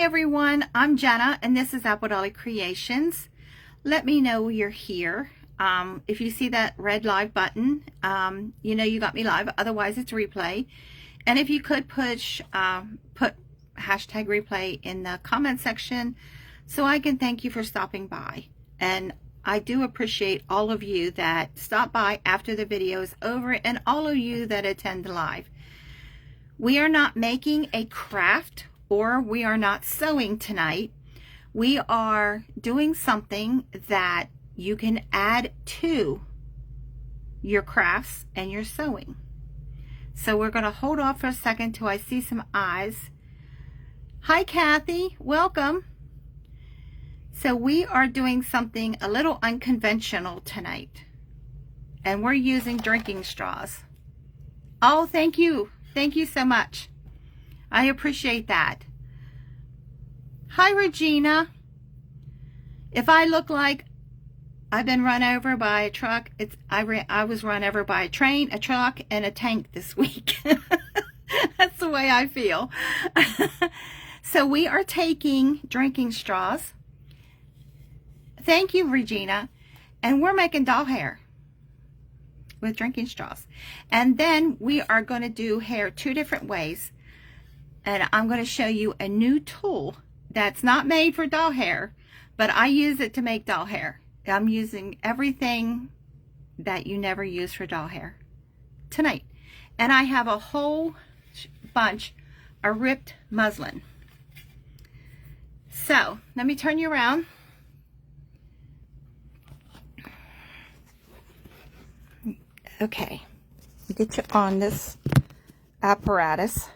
everyone, I'm Jenna and this is Apple Dolly Creations. Let me know you're here. If you see that red live button, you know you got me live, otherwise it's replay. And if you could put hashtag replay in the comment section so I can thank you for stopping by. And I do appreciate all of you that stop by after the video is over and all of you that attend live. We are not making a craft or we are not sewing tonight. We are doing something that you can add to your crafts and your sewing. So we're going to hold off for a second till I see some eyes. Hi Kathy, welcome. So we are doing something a little unconventional tonight. And we're using drinking straws. Oh, thank you. Thank you so much. I appreciate that. Hi Regina. If I look like I've been run over by a truck, I was run over by a train, a truck, and a tank this week. That's the way I feel. So we are taking drinking straws. Thank you, Regina. And we're making doll hair with drinking straws. And then we are going to do hair two different ways. And I'm going to show you a new tool that's not made for doll hair, but I use it to make doll hair. I'm using everything that you never use for doll hair tonight. And I have a whole bunch of ripped muslin. So let me turn you around. Okay, get you on this apparatus.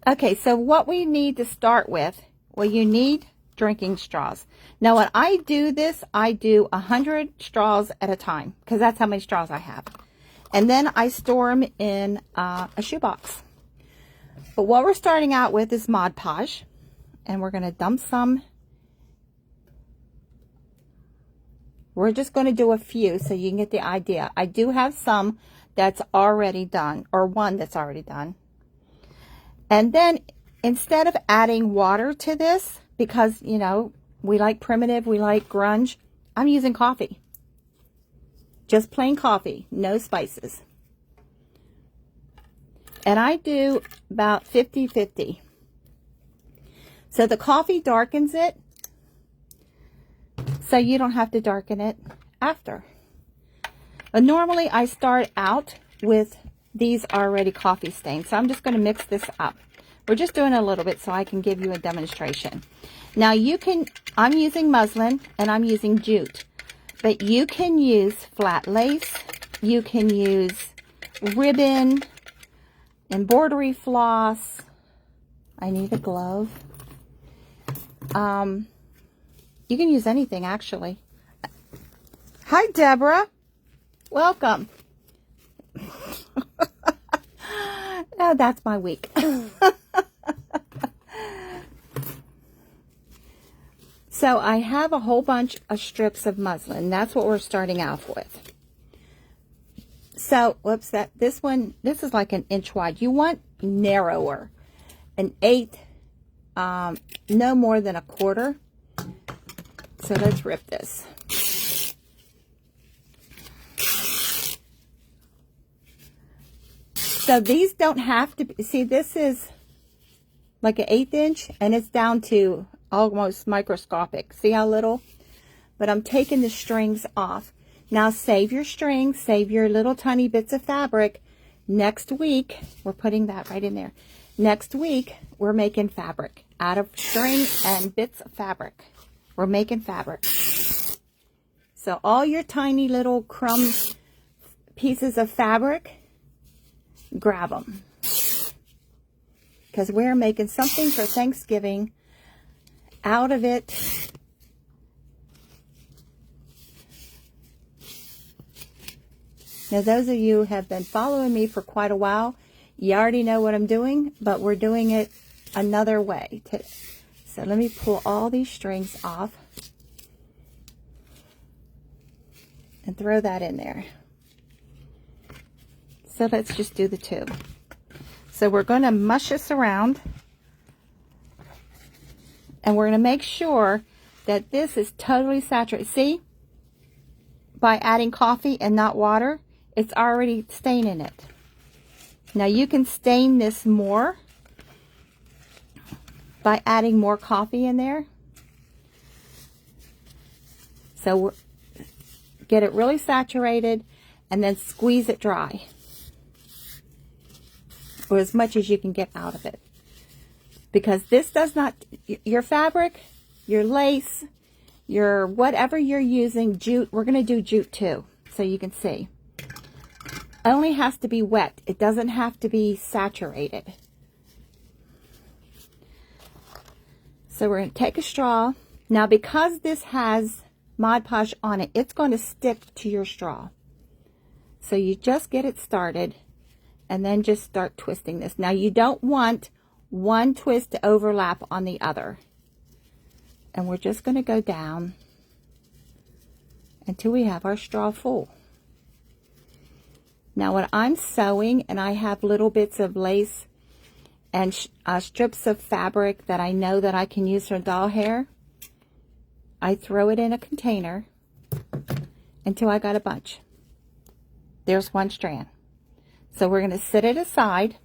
Okay, so what we need to start with, well, you need drinking straws. Now, when I do this, I do 100 straws at a time because that's how many straws I have. And then I store them in a shoebox. But what we're starting out with is Mod Podge. And we're going to dump some. We're just going to do a few so you can get the idea. I do have some that's already done, or one that's already done. And then instead of adding water to this, because, you know, we like primitive, we like grunge, I'm using coffee. Just plain coffee, no spices. And I do about 50-50. So the coffee darkens it, so you don't have to darken it after. But normally I start out with these already coffee stains. So I'm just going to mix this up. We're just doing a little bit so I can give you a demonstration. Now you can, I'm using muslin and I'm using jute. But you can use flat lace. You can use ribbon, embroidery floss. I need a glove. You can use anything actually. Hi Deborah. Welcome. Oh, that's my week. So I have a whole bunch of strips of muslin. That's what we're starting off with. So, whoops, this one, this is like an inch wide. You want narrower, an 1/8, no more than 1/4. So let's rip this. So these don't have to be, see, this is like an 1/8 inch and it's down to almost microscopic. See how little? But I'm taking the strings off. Now save your strings, save your little tiny bits of fabric. Next week, we're putting that right in there. Next week, we're making fabric out of string and bits of fabric. We're making fabric. So all your tiny little crumb pieces of fabric, grab them. Because we're making something for Thanksgiving out of it. Now those of you who have been following me for quite a while, you already know what I'm doing, but we're doing it another way today. So let me pull all these strings off and throw that in there. So let's just do the two. So we're going to mush this around And we're going to make sure that this is totally saturated. See? By adding coffee and not water, it's already staining it. Now you can stain this more by adding more coffee in there. So get it really saturated and then squeeze it dry, or as much as you can get out of it. Because this does not, your fabric, your lace, your whatever you're using, jute, we're going to do jute too, so you can see. Only has to be wet. It doesn't have to be saturated. So we're going to take a straw. Now because this has Mod Podge on it, it's going to stick to your straw. So you just get it started and then just start twisting this. Now you don't want one twist to overlap on the other. And we're just going to go down until we have our straw full. Now when I'm sewing and I have little bits of lace and strips of fabric that I know that I can use for doll hair, I throw it in a container until I got a bunch. There's one strand. So we're going to set it aside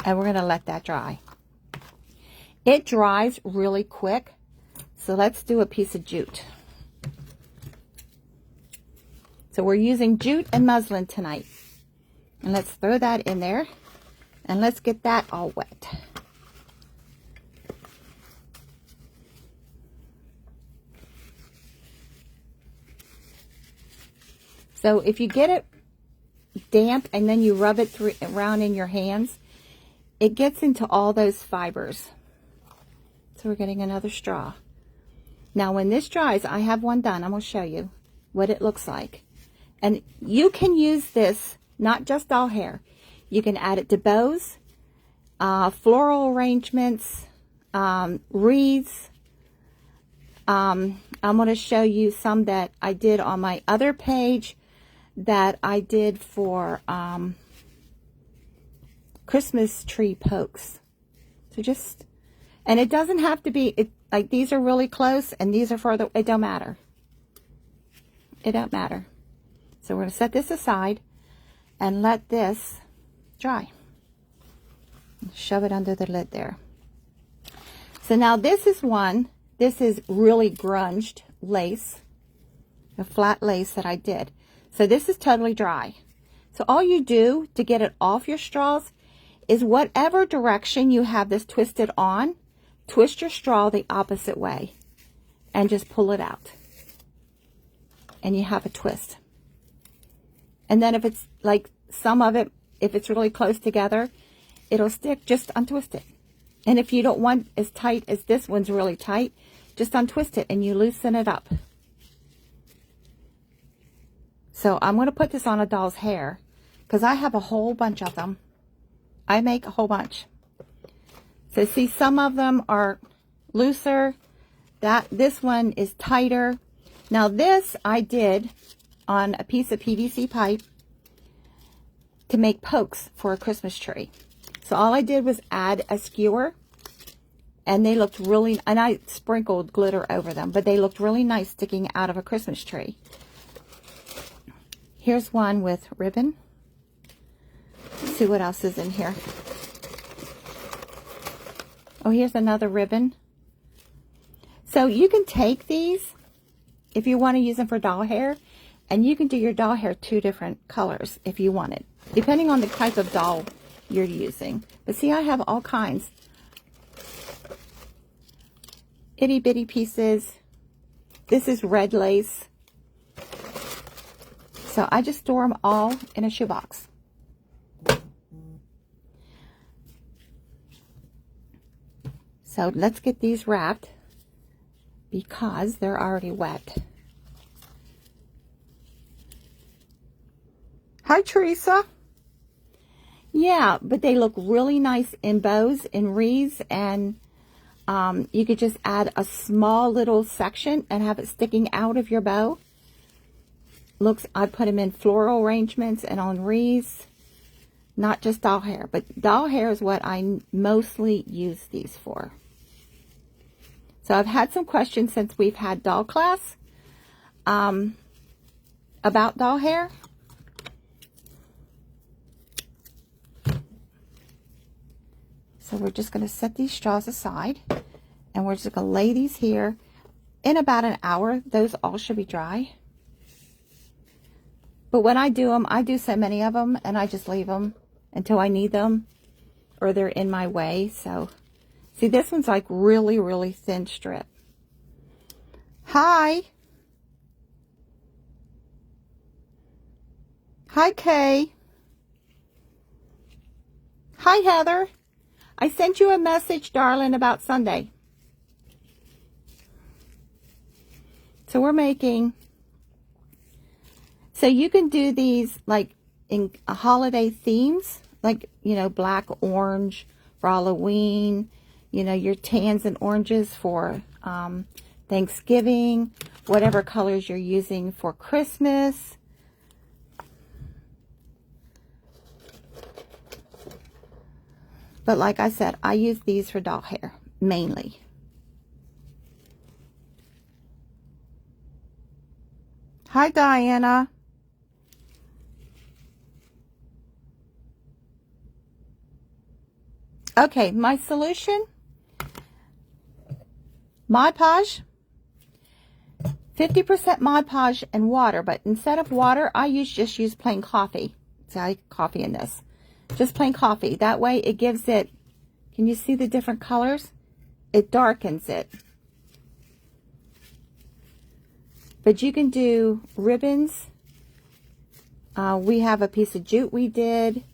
and we're going to let that dry. It dries really quick, so let's do a piece of jute. So we're using jute and muslin tonight. And let's throw that in there and let's get that all wet. So if you get it damp and then you rub it around in your hands, it gets into all those fibers. So we're getting another straw. Now when this dries, I have one done. I'm going to show you what it looks like. And you can use this, not just doll hair. You can add it to bows, floral arrangements, wreaths. I'm going to show you some that I did on my other page that I did for Christmas tree pokes. So just, and it doesn't have to be, like these are really close and these are further, it don't matter. It don't matter. So we're going to set this aside and let this dry. Shove it under the lid there. So now this is one, this is really grunged lace, a flat lace that I did. So this is totally dry. So all you do to get it off your straws is whatever direction you have this twisted on, twist your straw the opposite way and just pull it out. And you have a twist. And then if it's like some of it, if it's really close together, it'll stick, just untwist it. And if you don't want as tight as this one's really tight, just untwist it and you loosen it up. So I'm going to put this on a doll's hair because I have a whole bunch of them. I make a whole bunch. So see, some of them are looser. This one is tighter. Now this I did on a piece of PVC pipe to make pokes for a Christmas tree. So all I did was add a skewer and they looked really, and I sprinkled glitter over them, but they looked really nice sticking out of a Christmas tree. Here's one with ribbon. Let's see what else is in here. Oh, here's another ribbon. So you can take these if you want to use them for doll hair, and you can do your doll hair 2 different colors if you want it, depending on the type of doll you're using. But see, I have all kinds. Itty bitty pieces. This is red lace. So I just store them all in a shoebox. So let's get these wrapped because they're already wet. Hi, Teresa. Yeah, but they look really nice in bows and wreaths, and you could just add a small little section and have it sticking out of your bow. Looks, I put them in floral arrangements and on wreaths, not just doll hair, but doll hair is what I mostly use these for. So I've had some questions since we've had doll class about doll hair. So we're just going to set these straws aside, and we're just going to lay these here. In about an hour, those all should be dry. But when I do them, I do so many of them, and I just leave them until I need them, or they're in my way. So, see, this one's like really, really thin strip. Hi. Hi, Kay. Hi, Heather. I sent you a message, darling, about Sunday. So we're making, so you can do these like in holiday themes, like, you know, black, orange for Halloween, you know, your tans and oranges for Thanksgiving, whatever colors you're using for Christmas. But like I said, I use these for doll hair, mainly. Hi, Diana. Okay, my solution, Mod Podge, 50% Mod Podge and water, but instead of water, I just use plain coffee. See, I coffee in this. Just plain coffee. That way it gives it, can you see the different colors? It darkens it. But you can do ribbons. We have a piece of jute we did.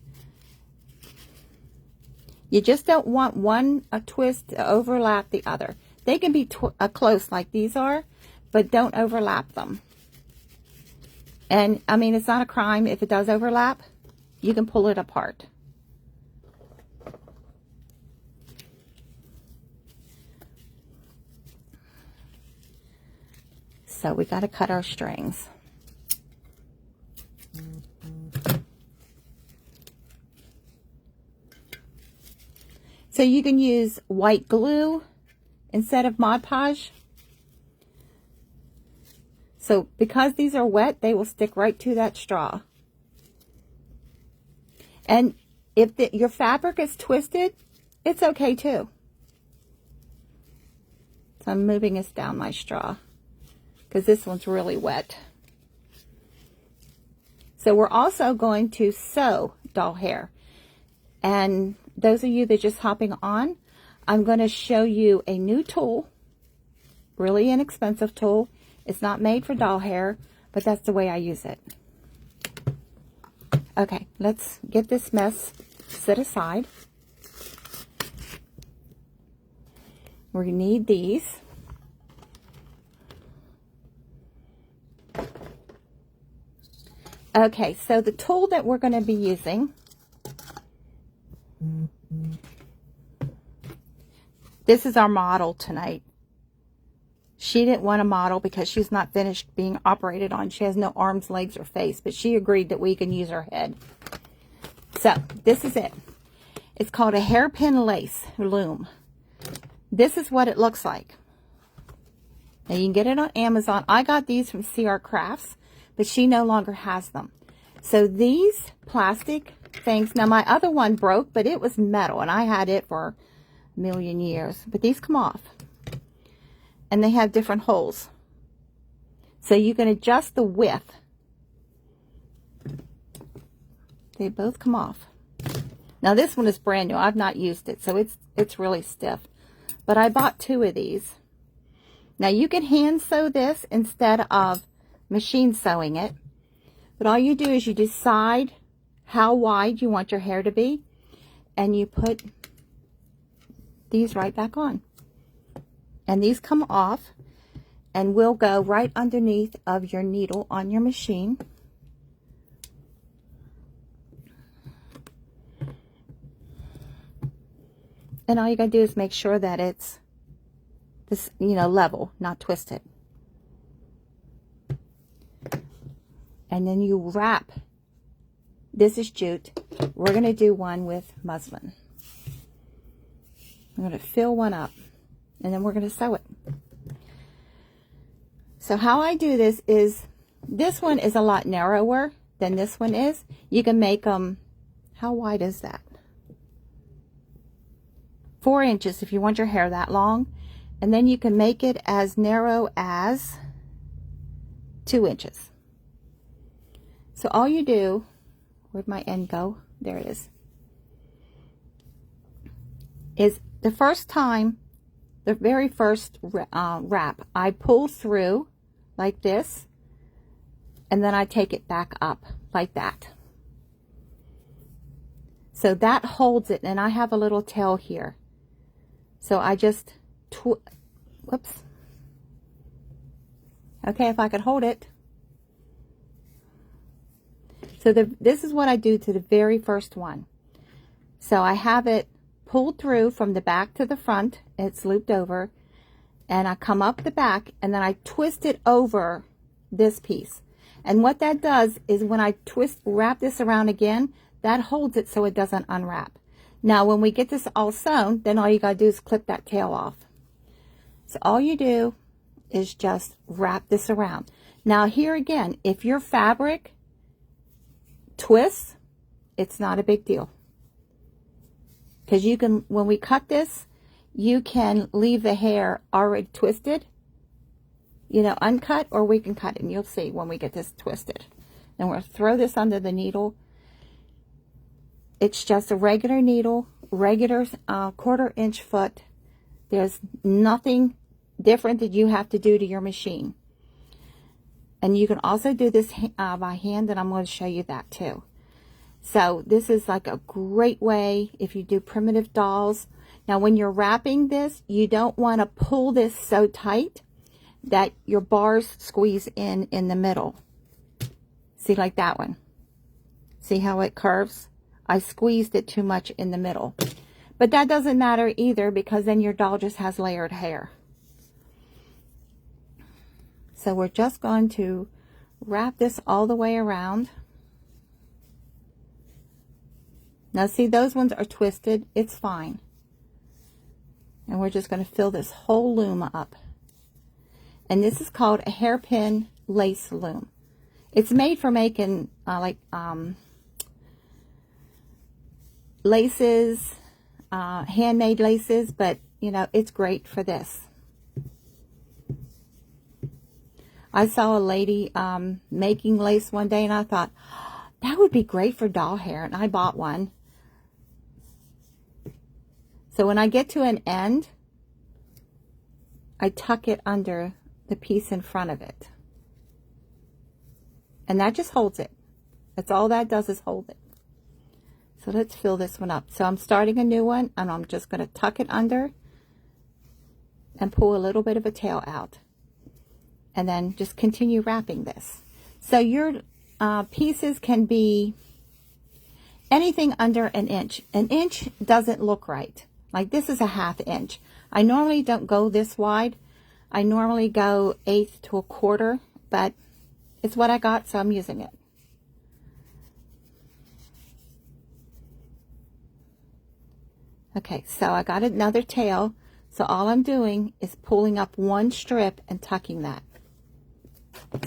You just don't want a twist to overlap the other. They can be close like these are, but don't overlap them. And I mean, it's not a crime if it does overlap. You can pull it apart. So we got to cut our strings. So you can use white glue instead of Mod Podge. So because these are wet, they will stick right to that straw. And if your fabric is twisted, it's okay too. So I'm moving this down my straw because this one's really wet. So we're also going to sew doll hair. And those of you that are just hopping on, I'm going to show you a new tool, really inexpensive tool. It's not made for doll hair, but that's the way I use it. Okay, let's get this mess set aside. We need these. Okay, so the tool that we're going to be using, this is our model tonight. She didn't want a model because she's not finished being operated on. She has no arms, legs, or face, but she agreed that we can use her head. So this is it. It's called a hairpin lace loom. This is what it looks like. Now you can get it on Amazon. I got these from CR Crafts, but she no longer has them. So these plastic things, now my other one broke, but it was metal and I had it for a million years. But these come off. And they have different holes. So you can adjust the width. They both come off. Now this one is brand new. I've not used it, so it's really stiff. But I bought 2 of these. Now you can hand sew this instead of machine sewing it. But all you do is you decide how wide you want your hair to be. And you put these right back on. And these come off and will go right underneath of your needle on your machine. And all you gotta do is make sure that it's this, you know, level, not twisted. And then you wrap. This is jute. We're gonna do one with muslin. I'm gonna fill one up. and then we're going to sew it. So how I do this is, this one is a lot narrower than this one is. You can make them, how wide is that? 4 inches if you want your hair that long. And then you can make it as narrow as 2 inches. So all you do, where'd my end go? There it is the first time, the very first wrap, I pull through like this, and then I take it back up like that. So that holds it, and I have a little tail here. So I just, whoops. Okay, if I could hold it. So this is what I do to the very first one. So I have it pulled through from the back to the front. It's looped over. And I come up the back, and then I twist it over this piece. And what that does is when I wrap this around again, that holds it so it doesn't unwrap. Now, when we get this all sewn, then all you got to do is clip that tail off. So all you do is just wrap this around. Now, here again, if your fabric twists, it's not a big deal. Because you can, when we cut this, you can leave the hair already twisted, you know, uncut, or we can cut it, and you'll see when we get this twisted. Then we'll throw this under the needle. It's just a regular needle, regular 1/4 inch foot. There's nothing different that you have to do to your machine. And you can also do this by hand, and I'm going to show you that too. So this is like a great way if you do primitive dolls. Now when you're wrapping this, you don't want to pull this so tight that your bars squeeze in the middle. See, like that one. See how it curves? I squeezed it too much in the middle. But that doesn't matter either, because then your doll just has layered hair. So we're just going to wrap this all the way around. Now see, those ones are twisted. It's fine. And we're just going to fill this whole loom up. And this is called a hairpin lace loom. It's made for making laces, handmade laces, but you know, it's great for this. I saw a lady making lace one day, and I thought, oh, that would be great for doll hair, and I bought one. So when I get to an end, I tuck it under the piece in front of it. And that just holds it. That's all that does, is hold it. So let's fill this one up. So I'm starting a new one, and I'm just going to tuck it under and pull a little bit of a tail out. And then just continue wrapping this. So your pieces can be anything under an inch. An inch doesn't look right. Like this is a 1/2 inch. I normally don't go this wide. I normally go 1/8 to 1/4, but it's what I got, so I'm using it. Okay, so I got another tail. So all I'm doing is pulling up one strip and tucking that.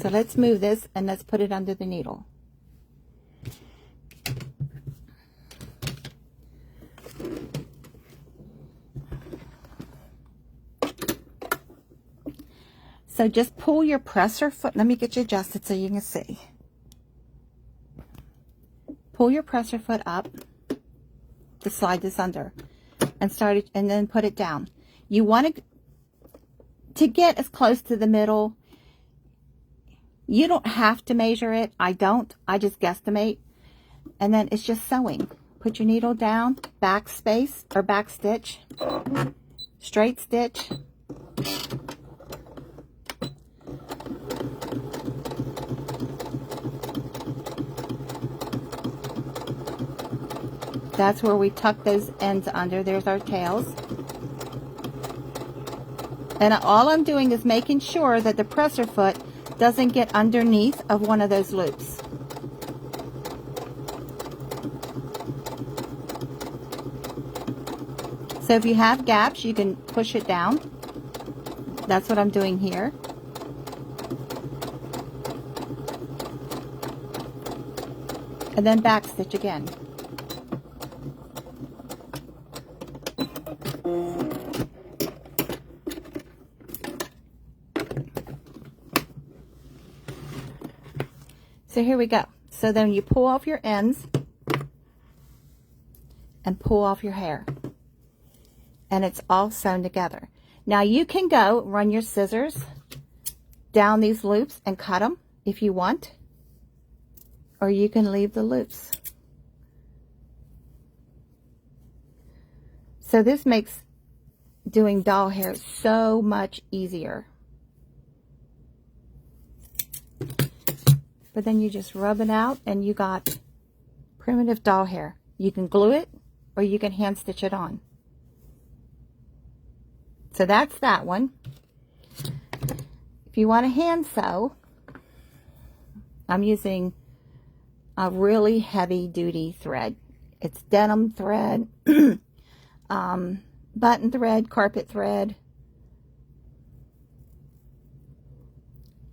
So let's move this, and let's put it under the needle. So just pull your presser foot. Let me get you adjusted so you can see. Pull your presser foot up to slide this under, and start it, and then put it down. You want to get as close to the middle. You don't have to measure it. I don't. I just guesstimate. And then it's just sewing. Put your needle down, back space or back stitch, straight stitch. That's where we tuck those ends under. There's our tails. And all I'm doing is making sure that the presser foot doesn't get underneath of one of those loops. So if you have gaps, you can push it down. That's what I'm doing here. And then back stitch again. So here we go. So then you pull off your ends and pull off your hair. And it's all sewn together. Now you can go run your scissors down these loops and cut them if you want. Or you can leave the loops. So this makes doing doll hair so much easier. But then you just rub it out and you got primitive doll hair. You can glue it or you can hand stitch it on. So that's that one. If you want to hand sew, I'm using a really heavy duty thread. It's denim thread, button thread, carpet thread.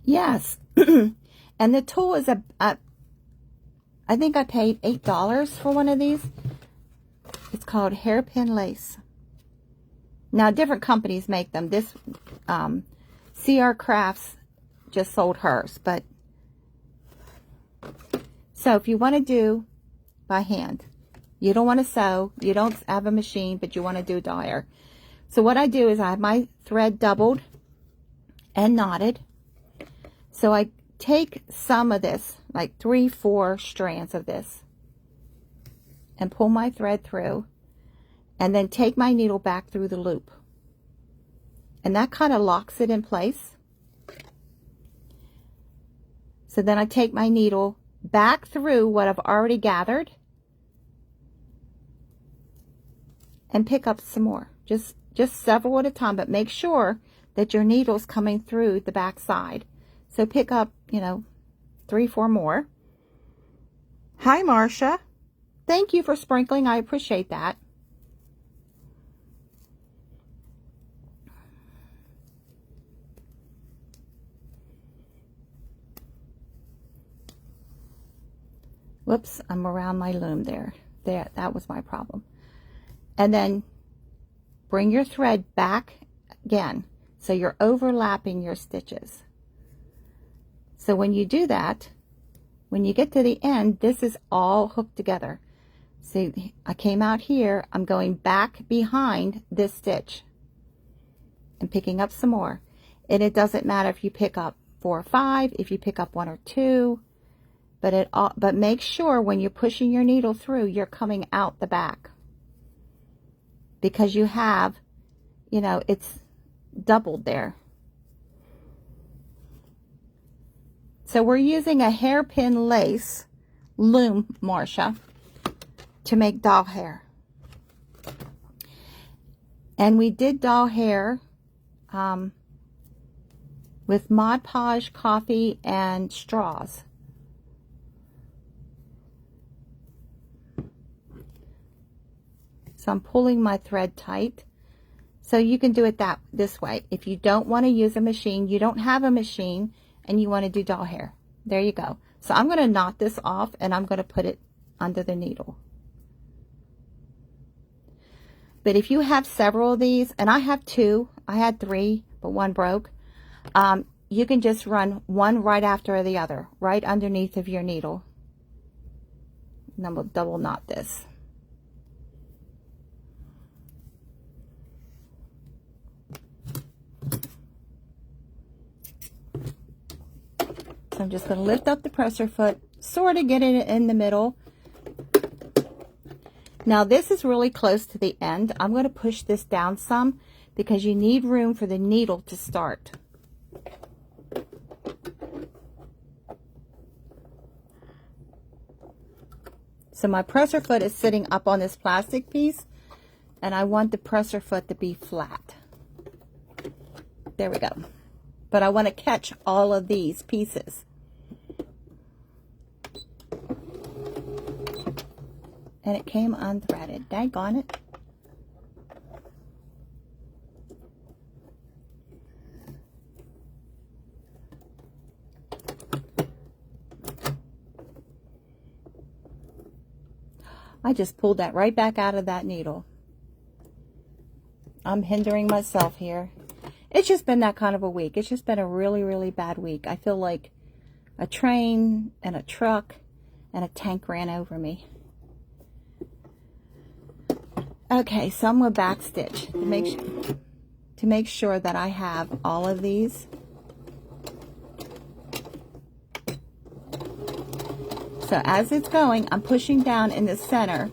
Yes. And the tool is I think I paid $8 for one of these. It's called hairpin lace. Now different companies make them. This CR Crafts just sold hers, but so if you want to do by hand, you don't want to sew, you don't have a machine, but you want to do doll hair. So what I do is I have my thread doubled and knotted. So I take some of this, like 3-4 strands of this, and pull my thread through, and then take my needle back through the loop. And that kind of locks it in place. So then I take my needle back through what I've already gathered and pick up some more. Just several at a time, but make sure that your needle's coming through the back side. So pick up, 3-4 more. Hi, Marcia. Thank you for sprinkling. I appreciate that. Whoops, I'm around my loom there. That was my problem. And then bring your thread back again. So you're overlapping your stitches. So when you do that, when you get to the end, this is all hooked together. See, I came out here, I'm going back behind this stitch and picking up some more. And it doesn't matter if you pick up 4 or 5, if you pick up 1 or 2, but make sure when you're pushing your needle through, you're coming out the back. Because you have, it's doubled there. So we're using a hairpin lace loom, Marcia, to make doll hair. And we did doll hair with Mod Podge coffee and straws. So I'm pulling my thread tight. So you can do it this way. If you don't want to use a machine, you don't have a machine, and you want to do doll hair, there you go. So I'm going to knot this off and I'm going to put it under the needle. But if you have several of these, and I have 2, I had 3, but 1 broke, you can just run one right after the other, right underneath of your needle. And then we'll double knot this. I'm just going to lift up the presser foot, sort of get it in the middle. Now this is really close to the end. I'm going to push this down some because you need room for the needle to start. So my presser foot is sitting up on this plastic piece, and I want the presser foot to be flat. There we go. But I want to catch all of these pieces. And it came unthreaded. Daggone it. I just pulled that right back out of that needle. I'm hindering myself here. It's just been that kind of a week. It's just been a really, really bad week. I feel like a train and a truck and a tank ran over me. Okay, so I'm going to backstitch to make sure that I have all of these. So as it's going, I'm pushing down in the center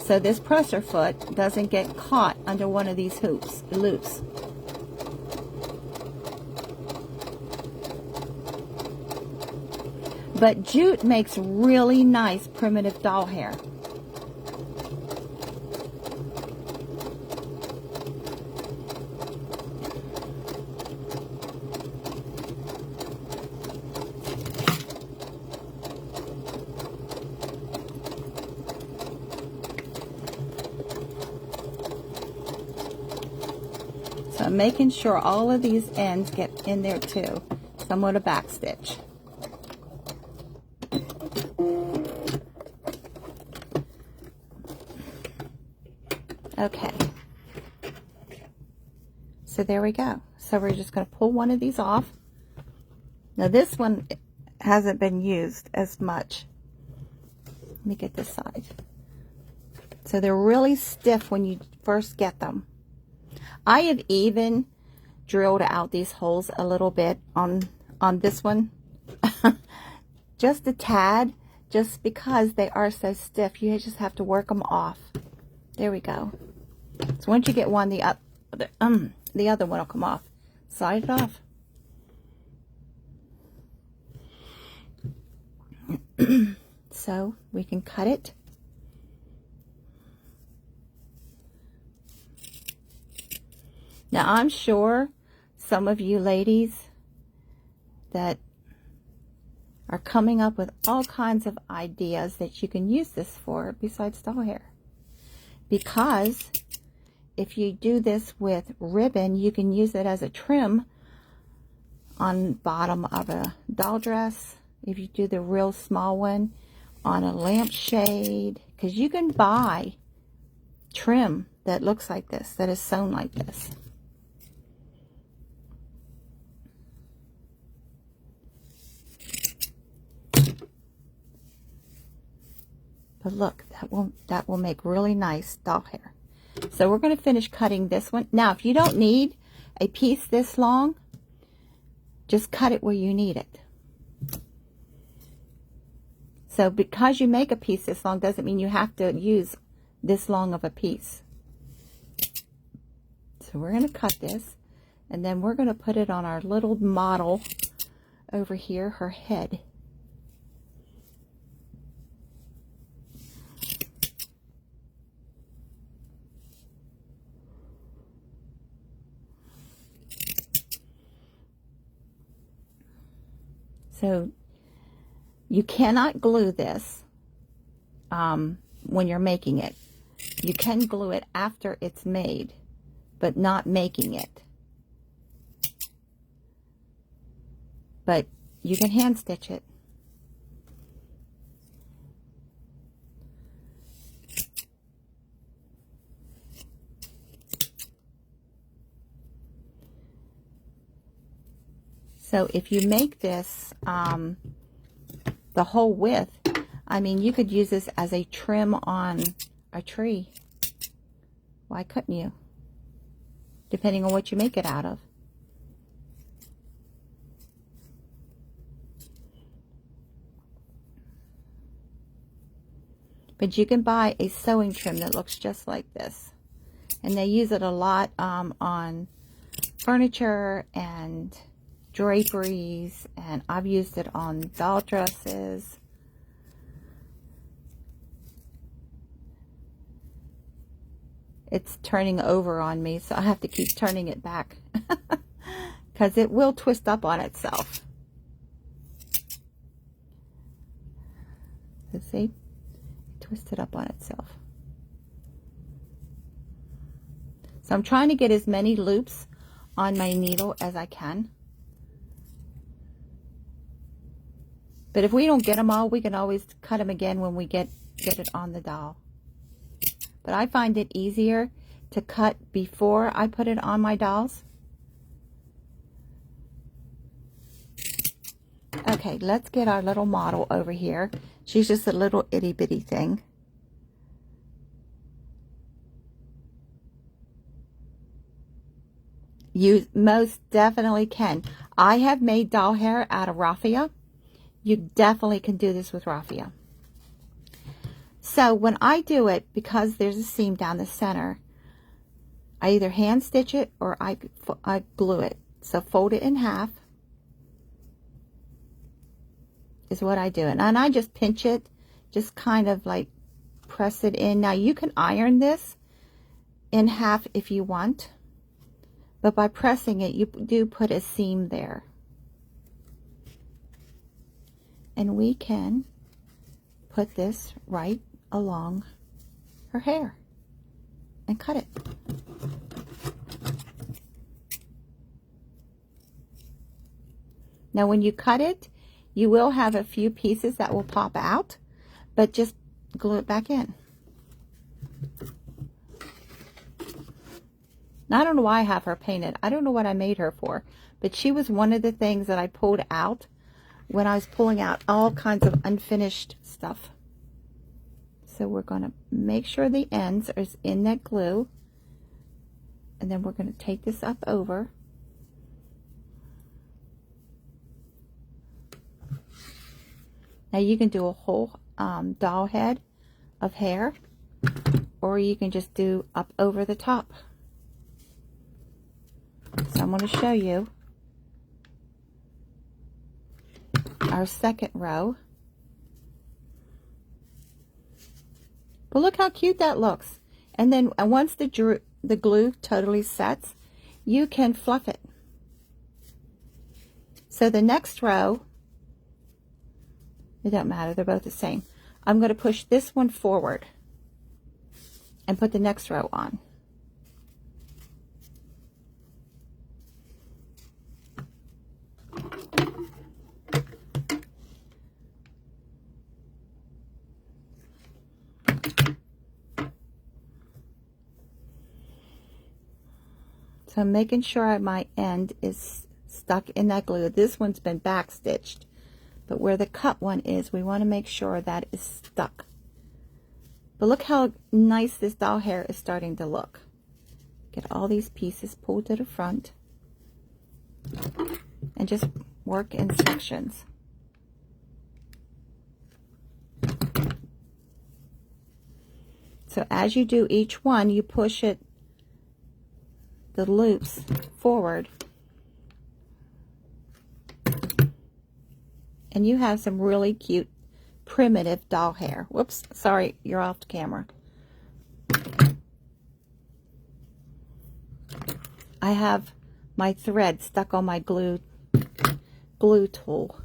so this presser foot doesn't get caught under one of these loops. But jute makes really nice primitive doll hair. So I'm making sure all of these ends get in there too. So I'm going to backstitch. Okay. So there we go. So we're just going to pull one of these off. Now this one hasn't been used as much. Let me get this side. So they're really stiff when you first get them. I have even drilled out these holes a little bit on this one. Just a tad, just because they are so stiff. You just have to work them off. There we go. So once you get one, the other one will come off. Slide it off. So we can cut it. Now I'm sure some of you ladies that are coming up with all kinds of ideas that you can use this for besides doll hair. Because if you do this with ribbon, you can use it as a trim on bottom of a doll dress. If you do the real small one on a lampshade, because you can buy trim that looks like this, that is sewn like this. But look, that will make really nice doll hair. So we're going to finish cutting this one. Now, if you don't need a piece this long, just cut it where you need it. So because you make a piece this long doesn't mean you have to use this long of a piece. So we're going to cut this, and then we're going to put it on our little model over here, her head. So you cannot glue this when you're making it. You can glue it after it's made, but not making it. But you can hand stitch it. So if you make this the whole width, I mean, you could use this as a trim on a tree. Why couldn't you? Depending on what you make it out of. But you can buy a sewing trim that looks just like this. And they use it a lot on furniture and draperies, and I've used it on doll dresses. It's turning over on me, so I have to keep turning it back because it will twist up on itself. So see, twist it up on itself. So I'm trying to get as many loops on my needle as I can. But if we don't get them all, we can always cut them again when we get get it on the doll. But I find it easier to cut before I put it on my dolls. Okay, let's get our little model over here. She's just a little itty bitty thing. You most definitely can. I have made doll hair out of raffia. You definitely can do this with raffia. So when I do it, because there's a seam down the center, I either hand stitch it or I glue it. So fold it in half is what I do. And I just pinch it, just kind of like press it in. Now you can iron this in half if you want, but by pressing it, you do put a seam there. And we can put this right along her hair and cut it. Now when you cut it, you will have a few pieces that will pop out, but just glue it back in. Now, I don't know why I have her painted. I don't know what I made her for, but she was one of the things that I pulled out when I was pulling out all kinds of unfinished stuff. So we're going to make sure the ends are in that glue, and then we're going to take this up over. Now you can do a whole doll head of hair, or you can just do up over the top. So I'm going to show you our second row. But look how cute that looks. And then once the glue totally sets, you can fluff it. So the next row, it don't matter, they're both the same. I'm going to push this one forward and put the next row on. So I'm making sure my end is stuck in that glue. This one's been back stitched, but where the cut one is, we want to make sure that is stuck. But look how nice this doll hair is starting to look. Get all these pieces pulled to the front and just work in sections. So as you do each one, you push it, the loops forward, and you have some really cute primitive doll hair. Whoops, sorry, you're off camera. I have my thread stuck on my glue tool.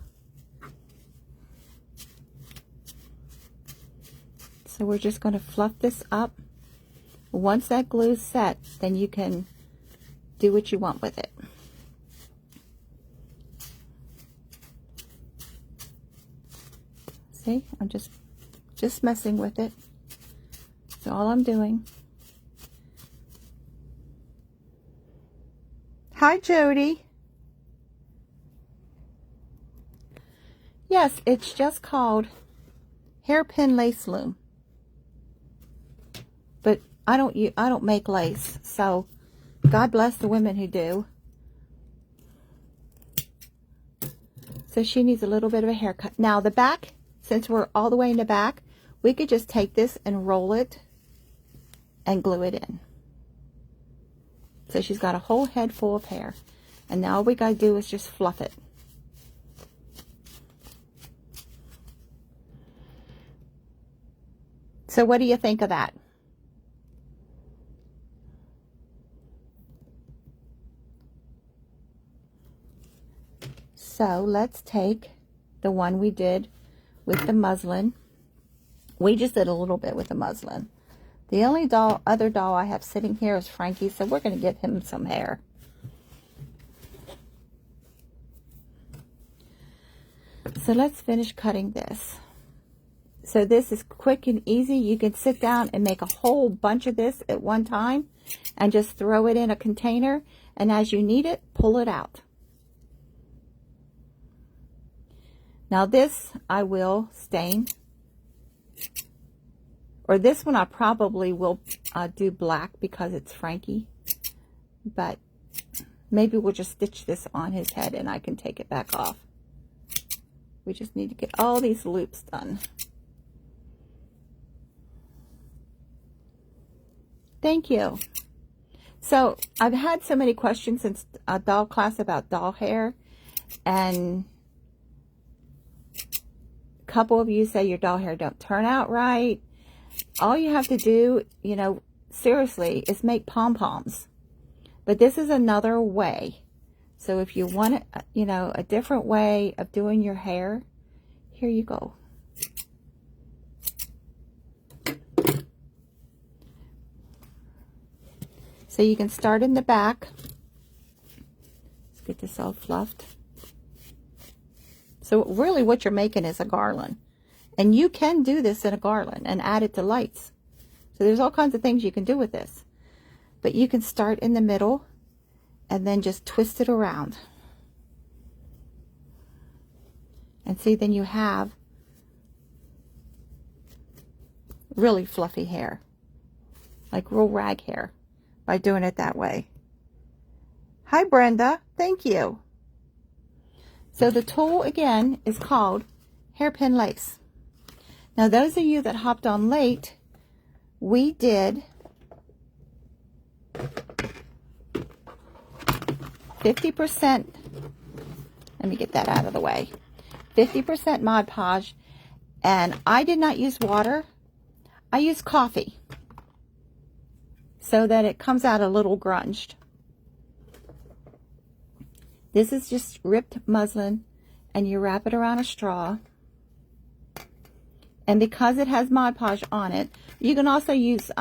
So we're just going to fluff this up. Once that glue's set, then you can do what you want with it. See, I'm just messing with it. That's all I'm doing. Hi, Jody. Yes, it's just called hairpin lace loom. But I don't make lace, so God bless the women who do. So she needs a little bit of a haircut. Now the back, since we're all the way in the back, we could just take this and roll it and glue it in. So she's got a whole head full of hair. And now all we gotta do is just fluff it. So what do you think of that? So let's take the one we did with the muslin. We just did a little bit with the muslin. The only other doll I have sitting here is Frankie, so we're going to give him some hair. So let's finish cutting this. So this is quick and easy. You can sit down and make a whole bunch of this at one time and just throw it in a container, and as you need it, pull it out. Now this I will stain, or this one I probably will do black because it's Frankie, but maybe we'll just stitch this on his head and I can take it back off. We just need to get all these loops done. Thank you. So I've had so many questions since doll class about doll hair, and a couple of you say your doll hair don't turn out right. All you have to do, you know, seriously, is make pom-poms. But this is another way. So if you want, you know, a different way of doing your hair, here you go. So you can start in the back. Let's get this all fluffed. So really what you're making is a garland. And you can do this in a garland and add it to lights. So there's all kinds of things you can do with this. But you can start in the middle and then just twist it around. And see, then you have really fluffy hair. Like real rag hair. By doing it that way. Hi Brenda, thank you. So the tool again is called hairpin lace. Now those of you that hopped on late, we did 50%, let me get that out of the way, 50% Mod Podge, and I did not use water, I used coffee, so that it comes out a little grunged. This is just ripped muslin, and you wrap it around a straw. And because it has Mod Podge on it, you can also use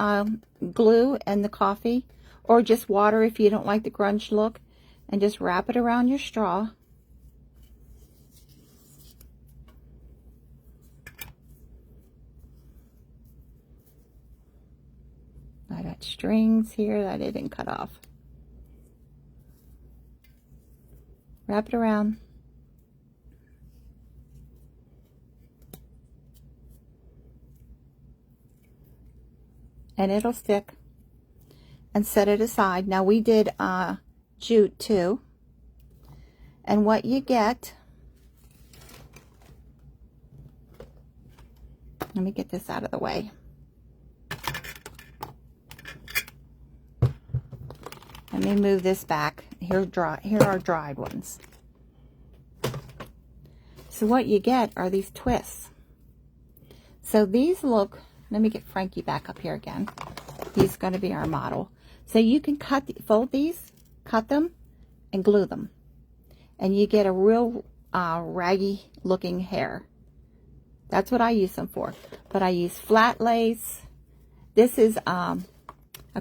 glue and the coffee, or just water if you don't like the grunge look, and just wrap it around your straw. I got strings here that I didn't cut off. Wrap it around. And it'll stick. And set it aside. Now we did jute too. And what you get, let me get this out of the way. Let me move this back. Here are dried ones. So what you get are these twists. So these look, let me get Frankie back up here again. He's going to be our model. So you can fold these, cut them, and glue them. And you get a real raggy looking hair. That's what I use them for. But I use flat lace. This is a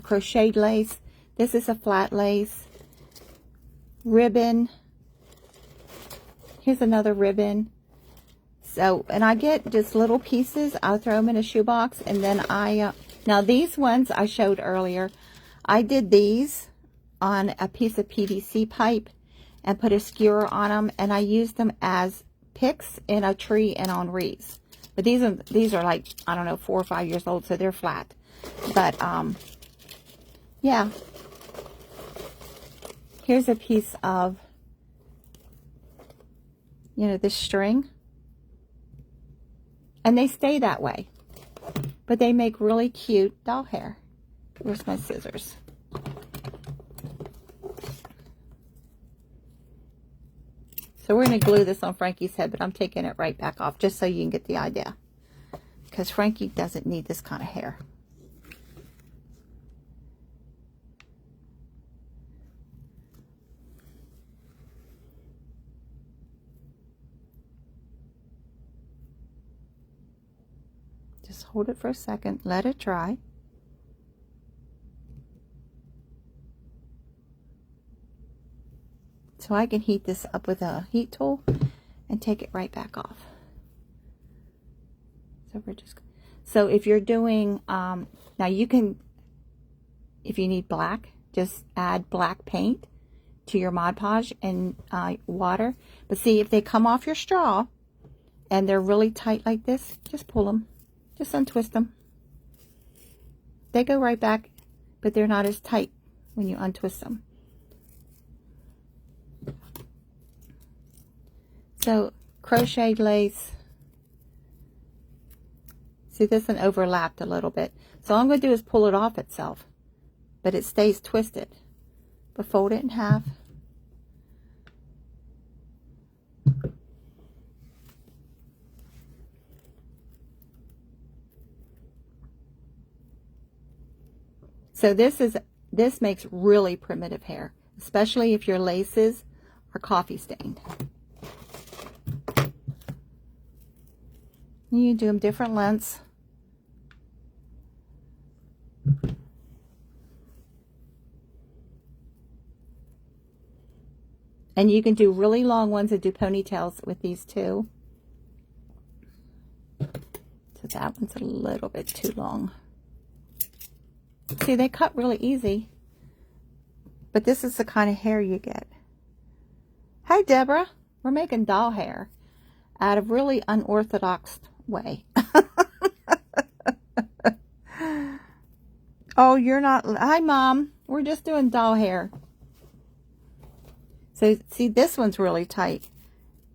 crocheted lace. This is a flat lace. Ribbon. Here's another ribbon. So, and I get just little pieces. I'll throw them in a shoebox. And then now these ones I showed earlier, I did these on a piece of PVC pipe and put a skewer on them. And I used them as picks in a tree and on wreaths. But these are like, I don't know, 4 or 5 years old, so they're flat. But, yeah. Here's a piece of, you know, this string. And they stay that way. But they make really cute doll hair. Where's my scissors? So we're going to glue this on Frankie's head, but I'm taking it right back off just so you can get the idea. Because Frankie doesn't need this kind of hair. Just hold it for a second, let it dry. So I can heat this up with a heat tool and take it right back off. So we're just, so if you're doing, now you can, if you need black, just add black paint to your Mod Podge and water. But see, if they come off your straw and they're really tight like this, just pull them, just untwist them. They go right back, but they're not as tight when you untwist them. So crocheted lace. See, this one overlapped a little bit. So all I'm going to do is pull it off itself, but it stays twisted. But fold it in half. So this makes really primitive hair, especially if your laces are coffee stained. You do them different lengths. And you can do really long ones and do ponytails with these too. So that one's a little bit too long. See, they cut really easy. But this is the kind of hair you get. Hi, Deborah. We're making doll hair out of really unorthodox way. Oh, you're not. Hi, Mom. We're just doing doll hair. So, see, this one's really tight.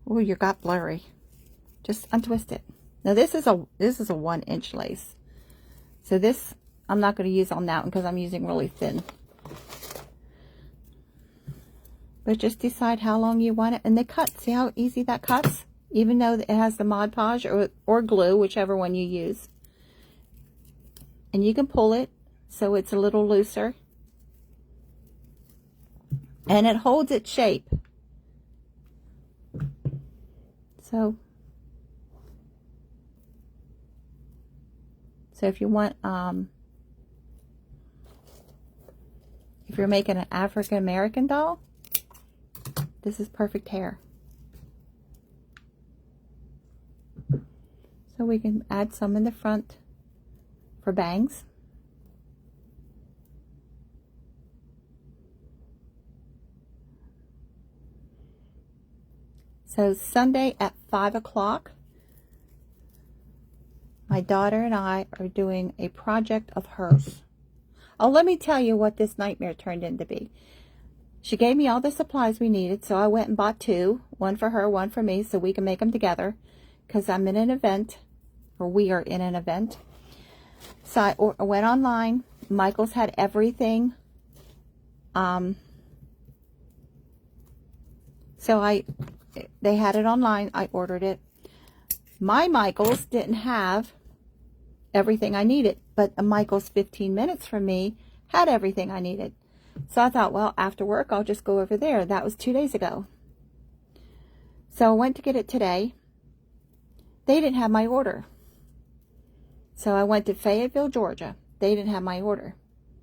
Oh, you got blurry. Just untwist it. Now, this is a 1-inch lace. So this, I'm not going to use on that one because I'm using really thin. But just decide how long you want it. And they cut. See how easy that cuts? Even though it has the Mod Podge or glue, whichever one you use. And you can pull it so it's a little looser. And it holds its shape. So if you want, if you're making an African American doll, this is perfect hair. So we can add some in the front for bangs. So Sunday at 5 o'clock, my daughter and I are doing a project of hers. Oh, let me tell you what this nightmare turned into be. She gave me all the supplies we needed, so I went and bought 2. One for her, one for me, so we can make them together. Because I'm in an event, or we are in an event. So I went online. Michael's had everything. They had it online. I ordered it. My Michael's didn't have everything I needed, but Michael's 15 minutes from me had everything I needed. So I thought, well, after work, I'll just go over there. That was 2 days ago. So I went to get it today. They didn't have my order. So I went to Fayetteville, Georgia. They didn't have my order.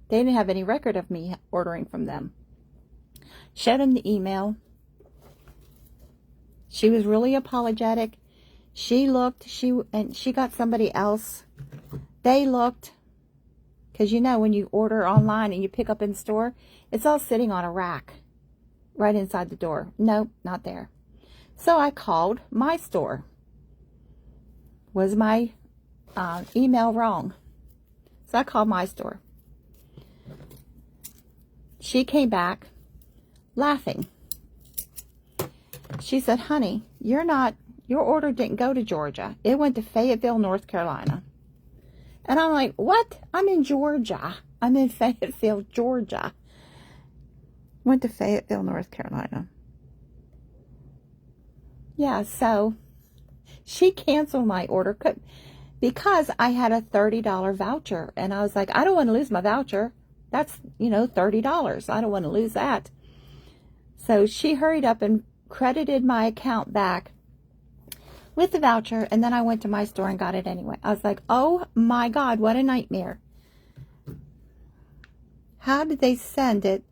They didn't have any record of me ordering from them. Showed them the email. She was really apologetic. She looked, and she got somebody else. They looked, because you know when you order online and you pick up in store, it's all sitting on a rack right inside the door. Nope, not there. So I called my store. Was my email wrong? So I called my store. She came back laughing. She said, honey, your order didn't go to Georgia. It went to Fayetteville, North Carolina. And I'm like, what? I'm in Georgia. I'm in Fayetteville, Georgia. Went to Fayetteville, North Carolina. Yeah, so she canceled my order because I had a $30 voucher. And I was like, I don't want to lose my voucher. That's, $30. I don't want to lose that. So she hurried up and credited my account back with the voucher, and then I went to my store and got it anyway. I was like, oh my God, what a nightmare. How did they send it,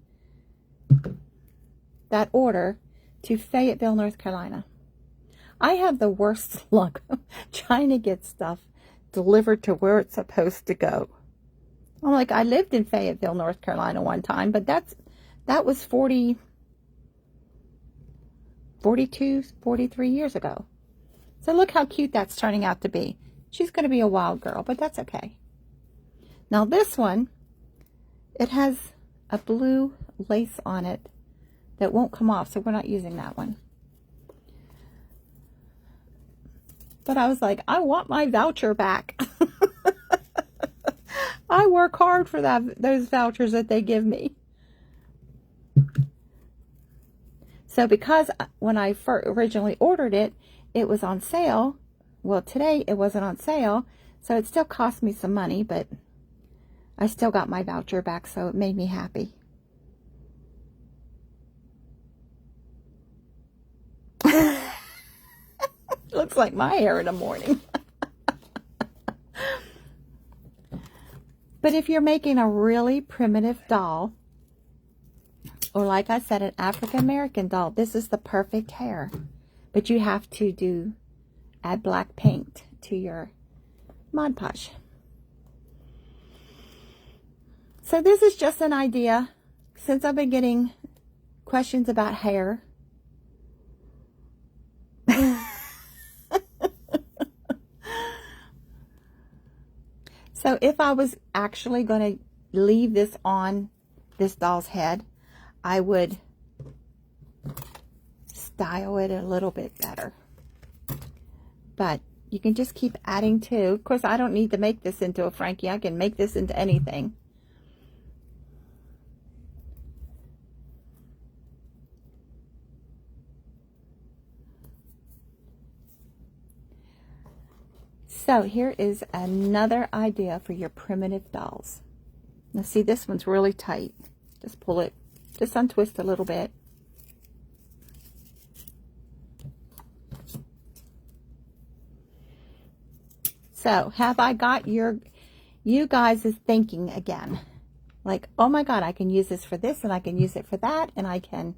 that order, to Fayetteville, North Carolina? I have the worst luck trying to get stuff delivered to where it's supposed to go. I'm like, I lived in Fayetteville, North Carolina one time, but that was 43 years ago. So look how cute that's turning out to be. She's going to be a wild girl, but that's okay. Now this one, it has a blue lace on it that won't come off, so we're not using that one. But I was like, I want my voucher back. I work hard for those vouchers that they give me. So because when I originally ordered it, it was on sale. Well, today it wasn't on sale, so it still cost me some money, but I still got my voucher back, so it made me happy. Looks like my hair in the morning. But if you're making a really primitive doll, or like I said, an African American doll, this is the perfect hair. But you have to add black paint to your Mod Podge. So this is just an idea. Since I've been getting questions about hair, so if I was actually going to leave this on this doll's head, I would style it a little bit better. But you can just keep adding to. Of course, I don't need to make this into a Frankie. I can make this into anything. So here is another idea for your primitive dolls. Now see, this one's really tight. Just pull it, just untwist a little bit. So have I got you guys is thinking again? Like, oh my God, I can use this for this and I can use it for that and I can.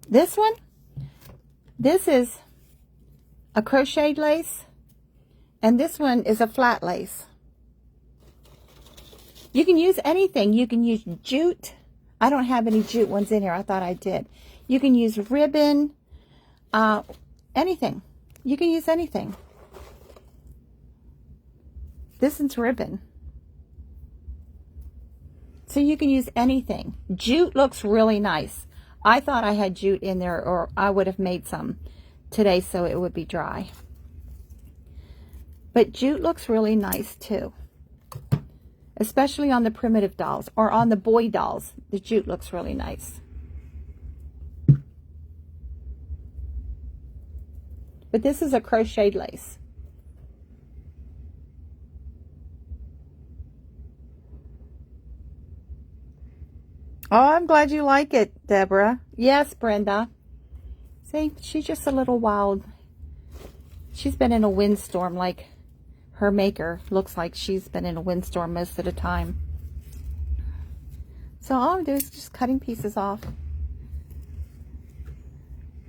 This one? This is a crocheted lace, and this one is a flat lace. You can use anything. You can use jute. I don't have any jute ones in here. I thought I did. You can use ribbon, anything. You can use anything. This is ribbon. So you can use anything. Jute looks really nice. I thought I had jute in there, or I would have made some today so it would be dry. But jute looks really nice too. Especially on the primitive dolls or on the boy dolls. The jute looks really nice. But this is a crocheted lace. Oh, I'm glad you like it, Deborah. Yes, Brenda. See, she's just a little wild. She's been in a windstorm like her maker. Looks like she's been in a windstorm most of the time. So all I'm doing is just cutting pieces off.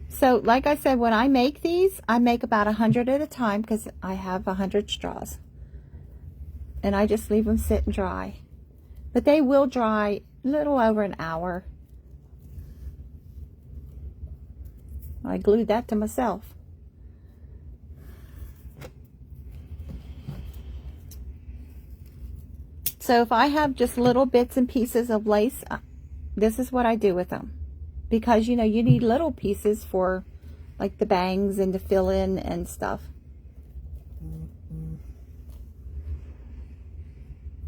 So like I said, when I make these, I make about 100 at a time because I have 100 straws. And I just leave them sit and dry. But they will dry a little over an hour. I glued that to myself. So if I have just little bits and pieces of lace, this is what I do with them. Because, you know, you need little pieces for like the bangs and to fill in and stuff.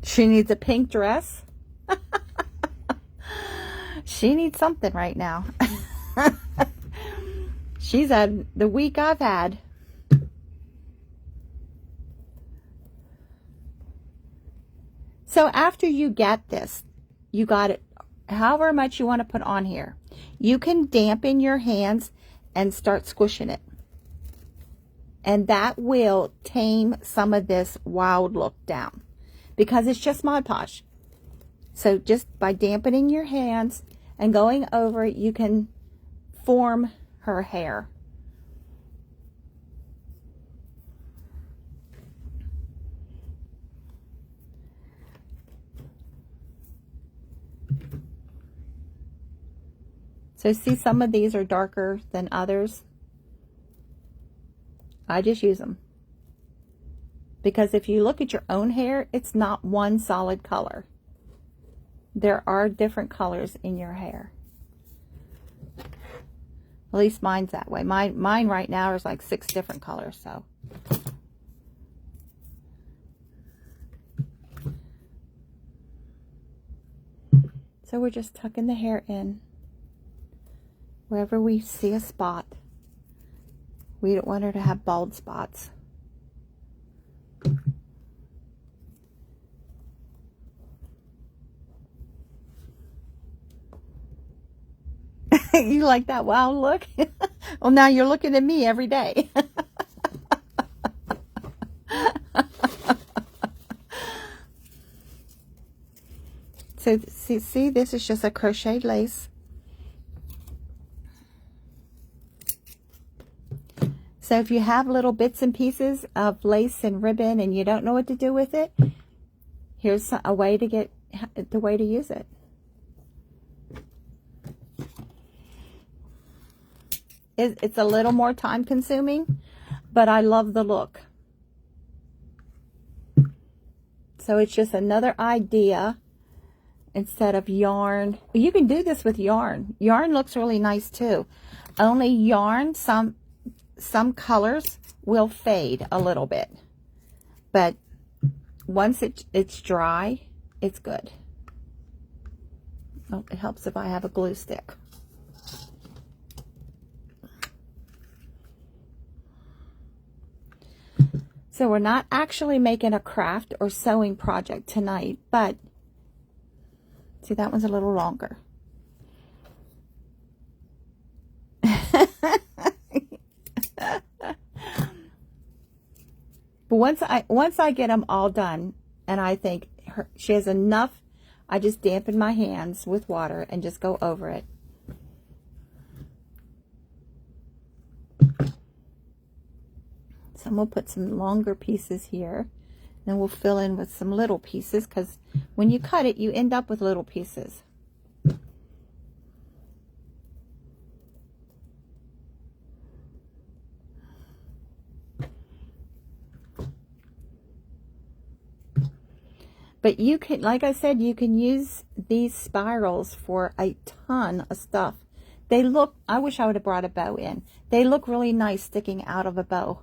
She needs a pink dress. She needs something right now. She's had the week I've had. So after you get this, you got it however much you want to put on here. You can dampen your hands and start squishing it. And that will tame some of this wild look down. Because it's just Mod Podge. So just by dampening your hands and going over it, you can form her hair. So see, some of these are darker than others. I just use them. Because if you look at your own hair, it's not one solid color. There are different colors in your hair. At least mine's that way. Mine right now is like 6 different colors, so. So we're just tucking the hair in wherever we see a spot. We don't want her to have bald spots. You like that wild look? Well, now you're looking at me every day. So see, this is just a crocheted lace. So if you have little bits and pieces of lace and ribbon and you don't know what to do with it, here's a way to get the way to use it. It's a little more time consuming, but I love the look. So it's just another idea instead of yarn. You can do this with yarn. Yarn looks really nice too. Only yarn, some colors will fade a little bit, but once it's dry, it's good. Oh, it helps if I have a glue stick. So we're not actually making a craft or sewing project tonight, but see, that one's a little longer. But once I get them all done, and I think she has enough, I just dampen my hands with water and just go over it. So I'm going to put some longer pieces here. Then we'll fill in with some little pieces, because when you cut it, you end up with little pieces. But you can, like I said, you can use these spirals for a ton of stuff. They look, I wish I would have brought a bow in. They look really nice sticking out of a bow.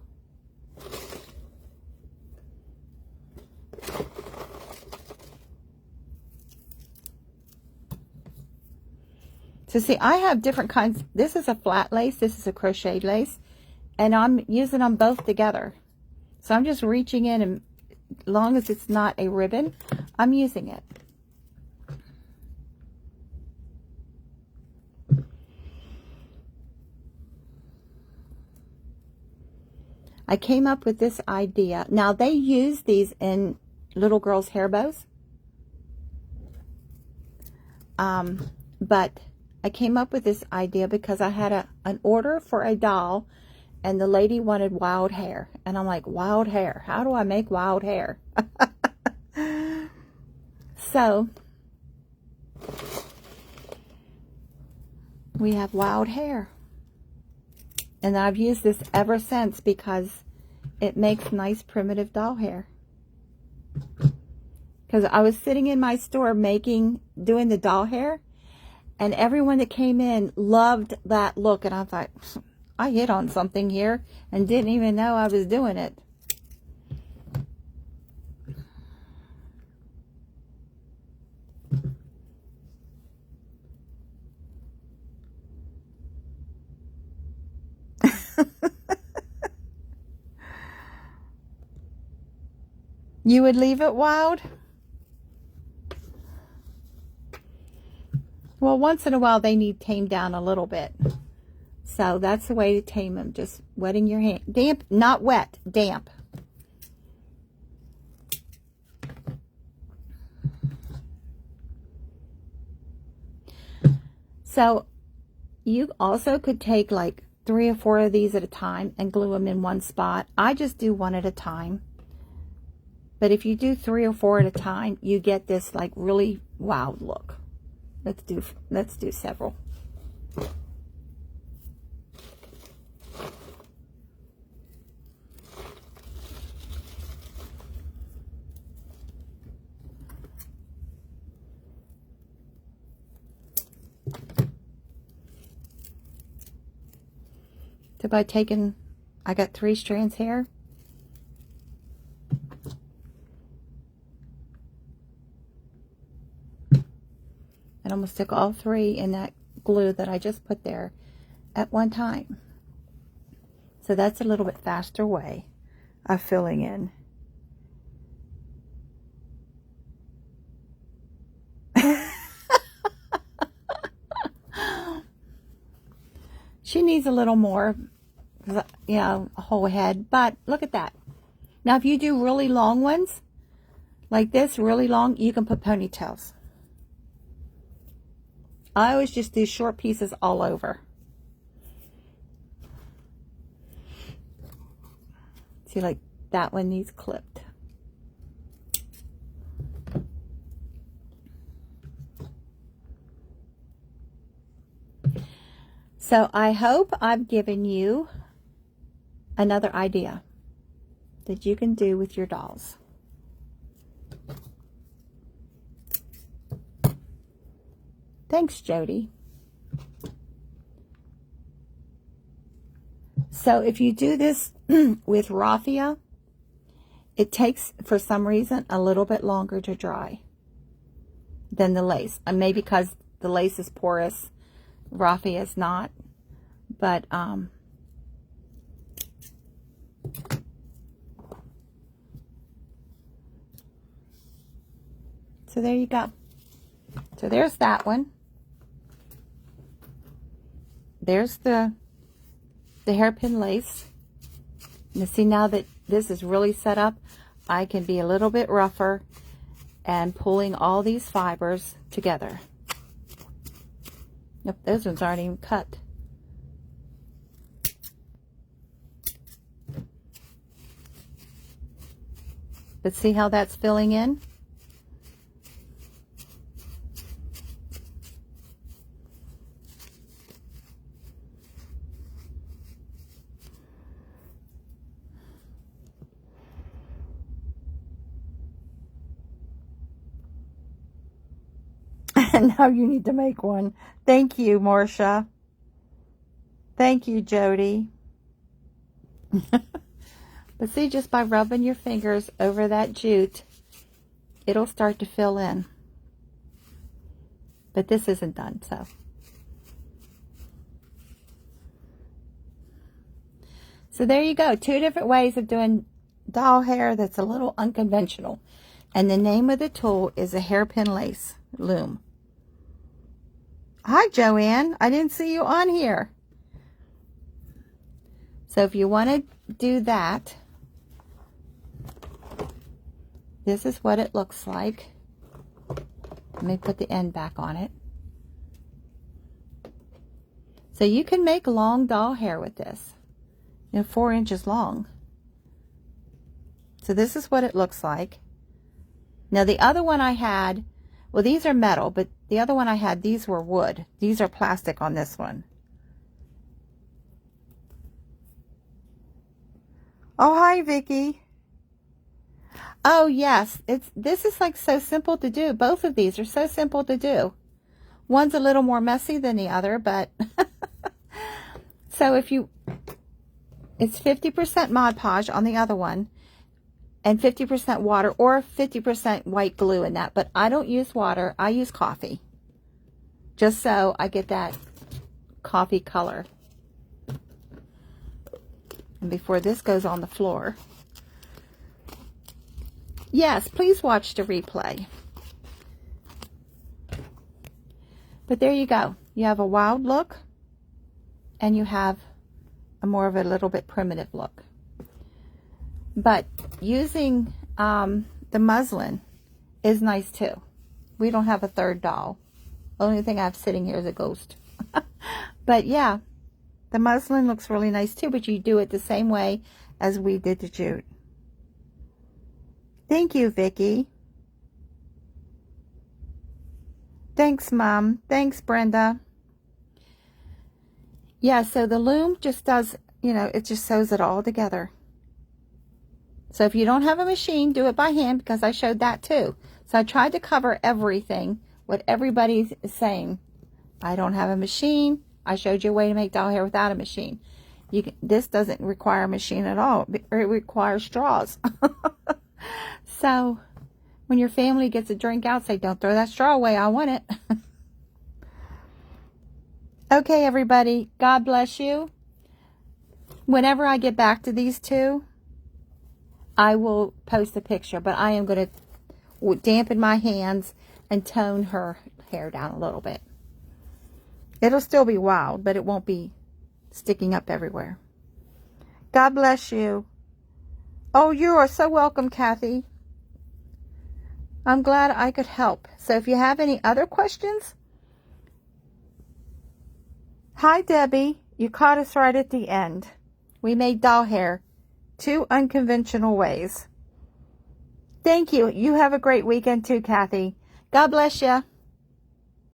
So see, I have different kinds. This is a flat lace, this is a crocheted lace, and I'm using them both together. So I'm just reaching in, and as long as it's not a ribbon, I'm using it. I came up with this idea. Now, they use these in little girls' hair bows. But I came up with this idea because I had an order for a doll, and the lady wanted wild hair. And I'm like, wild hair? How do I make wild hair? So, we have wild hair. And I've used this ever since because it makes nice primitive doll hair. Because I was sitting in my store doing the doll hair, and everyone that came in loved that look. And I thought, I hit on something here and didn't even know I was doing it. You would leave it wild? Well, once in a while they need tamed down a little bit. So that's the way to tame them. Just wetting your hand. Damp, not wet, damp. So you also could take like 3 or 4 of these at a time and glue them in one spot. I just do one at a time. But if you do 3 or 4 at a time, you get this like really wild look. Let's do several. So by taking, I got 3 strands here. And I'm going to stick all 3 in that glue that I just put there at one time. So that's a little bit faster way of filling in. She needs a little more, you know, a whole head, but look at that. Now if you do really long ones, like this, really long, you can put ponytails. I always just do short pieces all over. See, like that one needs clipped. So I hope I've given you another idea that you can do with your dolls. Thanks, Jody. So if you do this with raffia, it takes, for some reason, a little bit longer to dry than the lace. Maybe because the lace is porous, raffia is not. But so there you go. So there's that one. There's the hairpin lace. And see, now that this is really set up, I can be a little bit rougher and pulling all these fibers together. Yep, those ones aren't even cut. But see how that's filling in? And now you need to make one. Thank you, Marcia. Thank you, Jody. But see, just by rubbing your fingers over that jute, it'll start to fill in. But this isn't done, so. So there you go. 2 different ways of doing doll hair that's a little unconventional. And the name of the tool is a hairpin lace loom. Hi, Joanne. I didn't see you on here. So if you want to do that, this is what it looks like. Let me put the end back on it. So you can make long doll hair with this. You know, 4 inches long. So this is what it looks like. Now the other one I had, well, these are metal, but the other one I had, these were wood. These are plastic on this one. Oh, hi, Vicky. Oh, yes. This is like so simple to do. Both of these are so simple to do. One's a little more messy than the other, but so if you, it's 50% Mod Podge on the other one and 50% water or 50% white glue in that. But I don't use water. I use coffee just so I get that coffee color. And before this goes on the floor, yes, please watch the replay. But there you go. You have a wild look and you have a more of a little bit primitive look. But using the muslin is nice too. We don't have a third doll. Only thing I have sitting here is a ghost. But yeah, the muslin looks really nice too, but you do it the same way as we did the jute. Thank you, Vicky. Thanks, Mom. Thanks, Brenda. Yeah, so the loom just does, you know, it just sews it all together. So if you don't have a machine, do it by hand, because I showed that too. So I tried to cover everything, what everybody's saying. I don't have a machine. I showed you a way to make doll hair without a machine. This doesn't require a machine at all. It requires straws. So when your family gets a drink out, say, don't throw that straw away. I want it. Okay, everybody. God bless you. Whenever I get back to these two, I will post a picture. But I am going to dampen my hands and tone her hair down a little bit. It'll still be wild, but it won't be sticking up everywhere. God bless you. Oh, you are so welcome, Kathy. I'm glad I could help. So if you have any other questions. Hi, Debbie. You caught us right at the end. We made doll hair 2 unconventional ways. Thank you. You have a great weekend too, Kathy. God bless you.